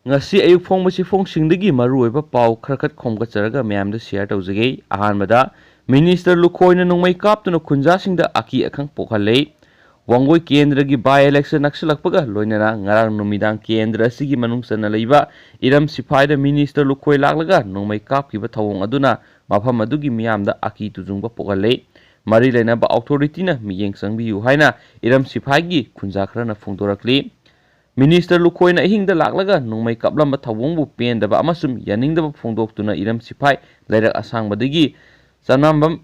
ngasi ayuk phongmasi phongsingdagi maruoiba pau kharkat khomgacharaga mayamda share tawjage ahanbada Minister Lukhoi na Nongmei kaptuna khunjasingda aki akhang pokhalei wangoi kendra gi by election naksalakpaga loinana ngarang numidang kendra asigi manungsana leiba iram siphai da Minister Lukhoi laklaga Nongmei kapkiba thawong aduna mafam adugi miyamda aki tujungba pokhalei mari leinaba authority na miyeng sangbiyu haina iram siphai gi khunja khrana phongdorakli Minister Lukhoi na hingda laklaga Nongmei kaplamba thawongbu pendaba amasum yaningdaba phongdoktuna iram siphai leirak asangbadagi sanambam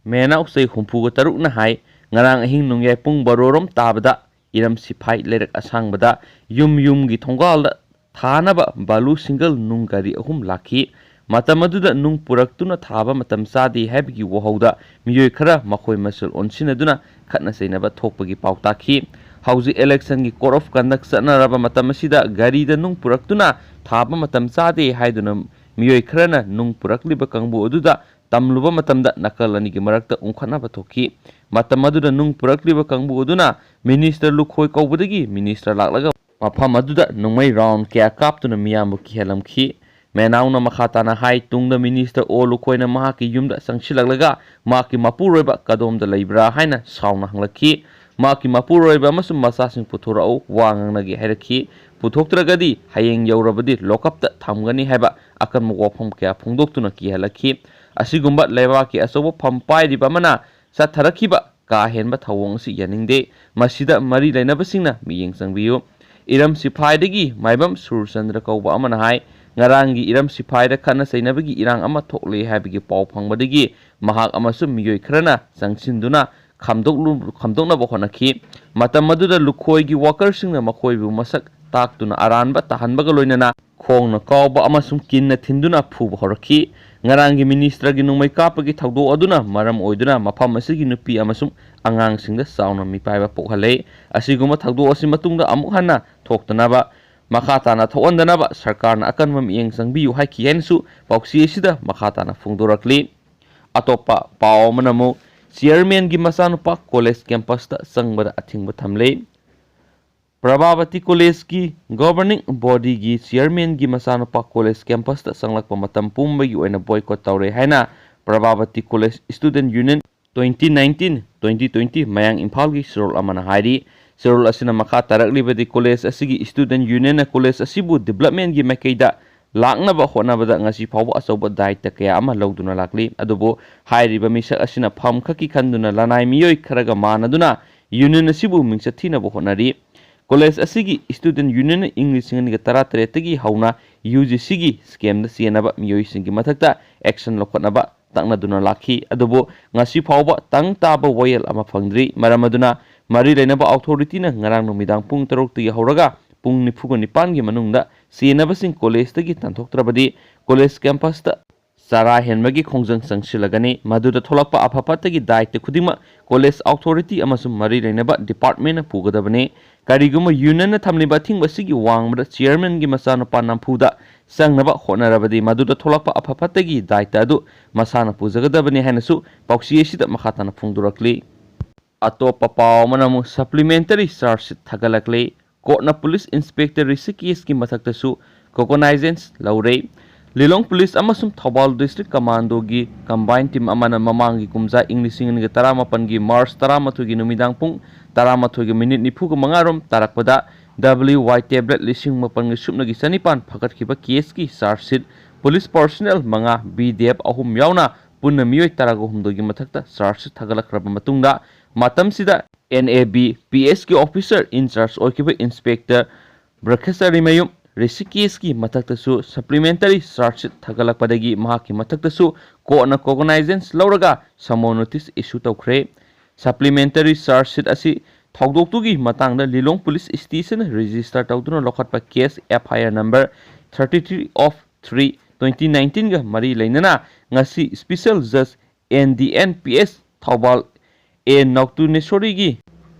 mena usai humpuga taruk na hai ngarang ahing nungyai pung barorom tabada iram siphai leirak asangbada yum gi thonggal thanaba balu single nung gari ahum lakhi matamaduda nung puraktuna thaba matam sadi habgi wohauda miyoi khara makhoi masul onsinaduna khatna sainaba thokpagi pautakhi hauji election gi court of conduct sanaraba matam asida gari da nung puraktuna thaba matam sadi haiduna miyoi kharana nung purakliba kangbu aduda tamluba matamda nakalani gi marakta ungkhana bathoki matamaduda nung purakliba kangbu aduna Minister Lukhoi kaubudagi minister laklaga mafam aduda nungmai round kya kaptuna miyambu kihelamkhi menauna makhatana hai tungda Minister O Lukhoi na mahaki yumda sangsilaglaga maki mapuroiba kadomda leibra haina sauna hanglakhi maki mapuroiba amasum masasing puthorau wangangnagi hairakhi puthoktragadi Hayeng Yauradi Lockup ta thamgani haiba akan wafam kya phongdoktuna kihalakhi asigumba leibaki asobo phampai di bamana satharakiba ka henba thawong si yaningde masida mari lainabasingna miyeng sangbiyu iram siphai dagi maibam surchandra kauba amana hai ngarangi iram siphai da khana sainabagi irang ama thokle habigi pau phangbadagi mahak amasum miyoi khrana sangsinduna khamdokna bokhonakhi matam maduda Lukhoi gi worker singna makhoibu masak taktuna aranba tahanbaga loinana khongna kauba amasum kinna thinduna phuba horakhi ngarangi minister gi nungmai kapagi thawdo aduna maram oiduna mafam asigi nupi amasum angang singda sauna mipaiba pokhalei asiguma thawdo asi matungda amuk hanna thoktanaba makhatana thawandana sarkarna akanma miyeng sangbiyu haiki hensu pauksi asida makhatana phongdorakli atopa pau manamu chairman gi masanupa college campus ta sangbada athingba thamlei Prabhavati College ki governing body gi chairman gi masanupa college campus ta sanglakpa matam pumbagi oina boycott tawre haina Prabhavati College Student Union 2019-2020 mayang Imphal gi sirol amana hairi sirol asina makha taraklibadi college asigi student union na college asibu development gi makeida laknaba honabada ngasi phawba asoba daita kaya ama lawduna lakli adubo hairiba misak asina pham khaki khanduna lanai miyoi kharaga manaduna union asibu mingsa thinaba honari college asigi student union English singa tara tretagi hauna UGC gi scam na sienaba miyoi singi mathakta action lokotnaba takna duna lakhi adubo ngasi phawba tang taba wayel ama phangdri maramaduna mari lainaba authority na ngarang numidang pung 3 tagi hauraga pung 9 gi manungda sienabasing college tagi tanthoktrabadi college campus ta Sara henmagi khongjang sangsilagani maduda tholakpa apapatagi daite khudima college authority amasum mari lainaba department na pugadabane kariguma union na thamliba thingbasigi wangmada chairman gi masana panampuda sangnaba honarabadi maduda tholakpa apapatagi daite adu masana pujagadabane hanasu pauksi asida makhatana phungdurakli atopa paw manamu supplementary charge thagalakle kotna police inspector Rishikesh ki mathaktasu cognizance laure Lilong Police amasum Thobal District Commando gi combined team amana mamangi kumza Englishing ni 18 gi March 13 gi numidang pung 13 gi minute nifu ga mangarom tarakpada WY tablet lising mapan gi supna gi sanipan phakatkhiba case ki charge sheet police personnel manga BDF ahum yauna punna miyoi tarago humdo gi mathakta charge sheet thagalakraba matungda matam sida NAB PS ki officer in charge okiba inspector Brakhesari mayum Rishikesh ki mathaktasu supplementary charge sheet thagalakpadagi mahaki mathaktasu kona cognizance lauraga samo notice issue tawkhre supplementary charge sheet asi thawdoktugi matangda Lilong Police Station register tawduna lokhatpa case FIR number 33 of 3 2019 ga mari lainana ngasi special judge NDNPS Thobal A Noktunesori gi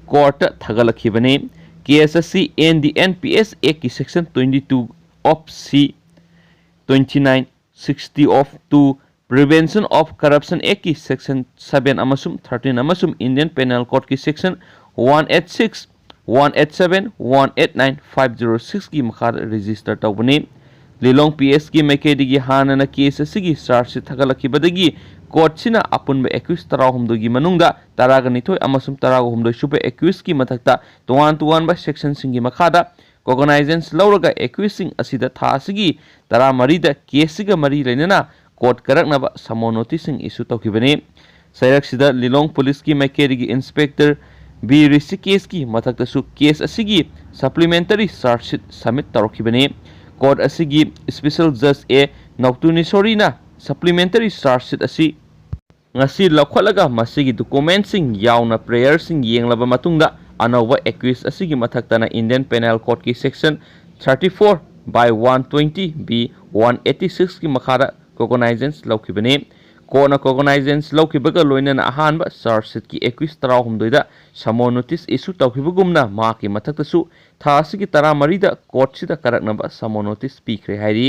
court thagalakhibane KSSC NDNPS Act ki section 22 of C 2960 of 2 Prevention of Corruption Act ki section 7 amasum 13 amasum Indian Penal Code ki section 186 187189506 की मखाद register तौबनी Lilong PS की मैकेदी हाना case असिगी charge थगलखिबदगी court सिना अपुनब accused तराहुमदोगी मनुंगदा तरागनिथोय अमसुम तराहुमदोय सुबे accused की मथक्ता तोवान तोवान section सिंगी मखादा कोगनाइजेंस लौरगा accused सिंग असिदा था असिगी तरा मरीदा केसिगा मरी लेनना court करकनबा समो notice सिंग issue तौखिबने सैरक्सिदा लिलोंग पुलिस की मैकेदी इंस्पेक्टर बी ऋषिकेश की मथक्तसु केस असिगी सप्लीमेंटरी चार्जशीट सबमिट तौरखिबने कोर्ट असिगी स्पेशल जज ए नौतुनिसोरीना सप्लीमेंटरी चार्जशीट असी ngasi lakhwalaga masigi document sing yauna prayer sing yenglaba matungda anova accused asigi mathaktana Indian Penal Code ki section 34 by 120 b 186 ki makhara cognizance laukhibane kona cognizance laukhibaga loinana ahanba charge sheet ki 21 tarahumdoida samo notice issue tawkhibagumna ma ki mathaktasu tha asigi taramari da court sida karaknaba samo notice pikre hairi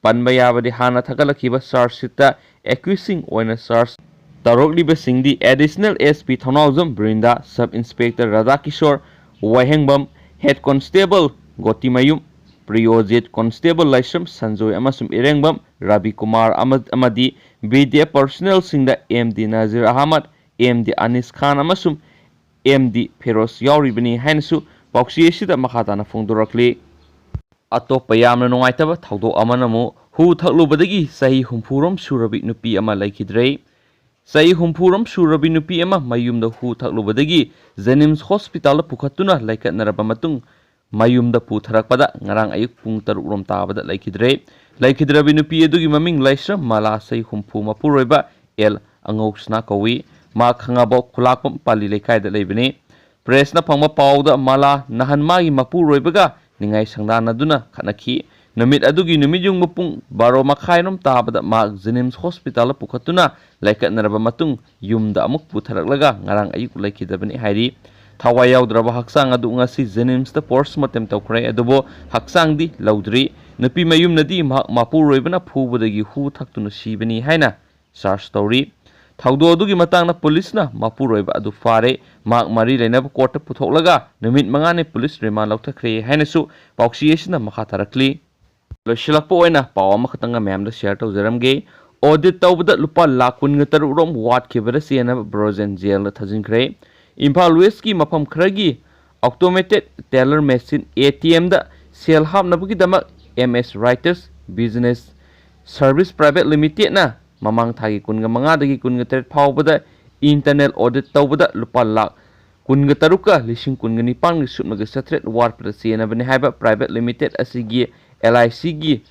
panba yabadi hana thagalakhiba charge sheet ta accusing oina charge Tarokliba Singdi Additional SP Thanauzam Brinda Sub Inspector Radhakishore Wahengbam Head Constable Gotimayum Priyojit Constable Laisham Sanjoy Amasum Irengbam Rabi Kumar Amadi BDA Personnel Singda MD Nazir Ahmad MD Anis Khan Amasum MD Feroz Yauribani Hansu Pauksiyeshida Makhatana Fongdorakli Atoppa yamna nungaitaba thawdok amanamu hu thaklubadagi sahi humpurom surabi nupi ama laikhidrei Sai humpuram surabi nupi ama mayumda hu thaklubadagi Jenims Hospital pukhatuna laikat naraba matung mayumda putharakpada ngarang ayuk pung tarukrom tabada laikhidrabi nupi adugi maming laisra mala sai humpu mapuroiba el angoksna kawi ma khangabo khulakpam pali lekai da leibani press na phangma pawda mala nahan magi mapuroibaga ningai sangdana duna khanakhi Namit adugi numijung mupung baro makhainom tabada mag Jenims Hospital pukhatuna laikat naraba matung yumda amuk putharaklaga ngarang ayuk laikhidabani hairi thawai yaudraba haksang adu ngasi Jenims ta postmortem tawkhrai adubo haksang di laudri nupi mayum nadi mapuroibana phubadagi hu thaktuna sibani haina charge story thawdo adugi matangna police na mapuroiba adu fare mak mari leinaba court puthoklaga numit mangane police remand lauthakre hainasu pauksiyesna makhatharakli Loshilakpo oina pawa makhatanga memda share tawjaramge audit tawbada lupa lakun ngatarum wat khibara siena brozen jail la thajinkre Imphal West ki mafam khragi automated teller machine ATM da sel hapnabagi dama MS Writers Business Service Private Limited na mamang thagi kunga manga dagi kunga tret phawbada internal audit tawbada lupa lak kunga taruka lising kunga nipang sutmaga satret war prasiena bani haiba private limited asigi LIC gi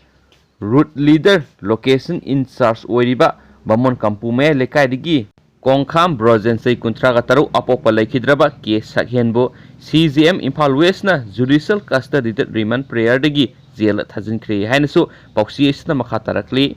root leader location in charge oiriba bamon kampume lekai digi kongkham brozen sei kuntraga taru apopa laikhidraba case sakhenbo CGM Imphal West na judicial custody remand prayer digi jail thajin khre hainasu pauksiyesna makha tarakli